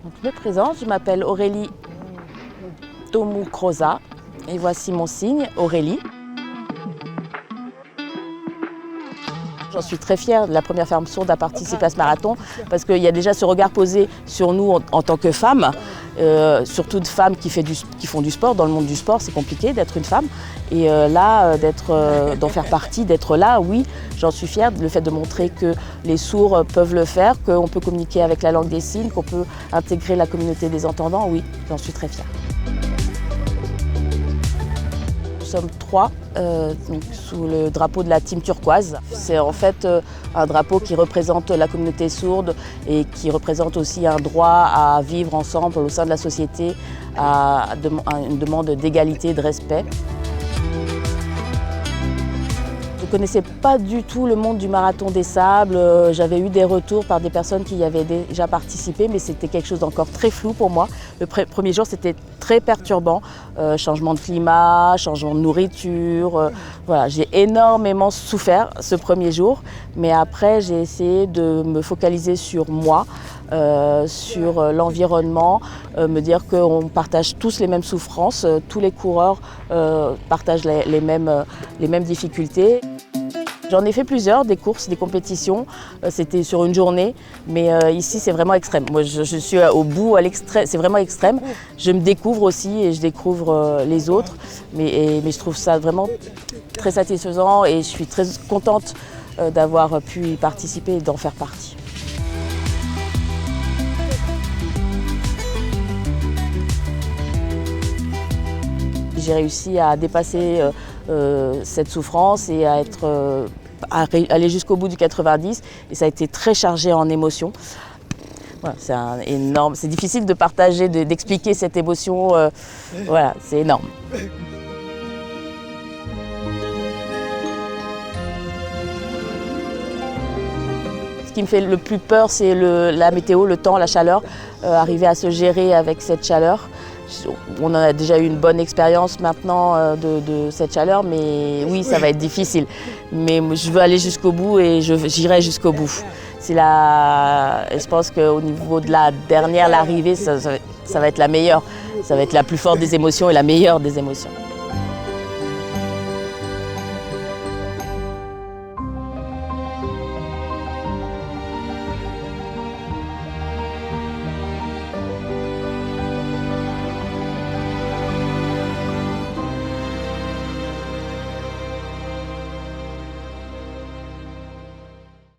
Donc, je me présente, je m'appelle Aurélie Tomou-Croza et voici mon signe, Aurélie. J'en suis très fière de la première femme sourde à participer à ce marathon parce qu'il y a déjà ce regard posé sur nous en tant que femmes, surtout de femmes qui font du sport. Dans le monde du sport, c'est compliqué d'être une femme. Et là, d'en faire partie, d'être là, oui, j'en suis fière. Le fait de montrer que les sourds peuvent le faire, qu'on peut communiquer avec la langue des signes, qu'on peut intégrer la communauté des entendants, oui, j'en suis très fière. Nous sommes 3 donc sous le drapeau de la team turquoise. C'est en fait un drapeau qui représente la communauté sourde et qui représente aussi un droit à vivre ensemble au sein de la société, à une demande d'égalité et de respect. Je ne connaissais pas du tout le monde du Marathon des Sables. J'avais eu des retours par des personnes qui y avaient déjà participé, mais c'était quelque chose d'encore très flou pour moi. Le premier jour, c'était très perturbant. Changement de climat, changement de nourriture. Voilà, j'ai énormément souffert ce premier jour, mais après, j'ai essayé de me focaliser sur moi, sur l'environnement, me dire qu'on partage tous les mêmes souffrances, tous les coureurs partagent les mêmes difficultés. J'en ai fait plusieurs, des courses, des compétitions, c'était sur une journée, mais ici c'est vraiment extrême. Moi je suis au bout, à l'extrême, c'est vraiment extrême. Je me découvre aussi et je découvre les autres, mais je trouve ça vraiment très satisfaisant et je suis très contente d'avoir pu y participer et d'en faire partie. J'ai réussi à dépasser cette souffrance et à aller jusqu'au bout du 90 et ça a été très chargé en émotions. Voilà, c'est énorme, c'est difficile de partager, d'expliquer cette émotion, voilà, c'est énorme. Ce qui me fait le plus peur, c'est la météo, le temps, la chaleur, arriver à se gérer avec cette chaleur. On en a déjà eu une bonne expérience maintenant de cette chaleur, mais oui, ça va être difficile. Mais je veux aller jusqu'au bout et j'irai jusqu'au bout. Je pense qu'au niveau de la dernière, l'arrivée, ça va être la meilleure. Ça va être la plus forte des émotions et la meilleure des émotions.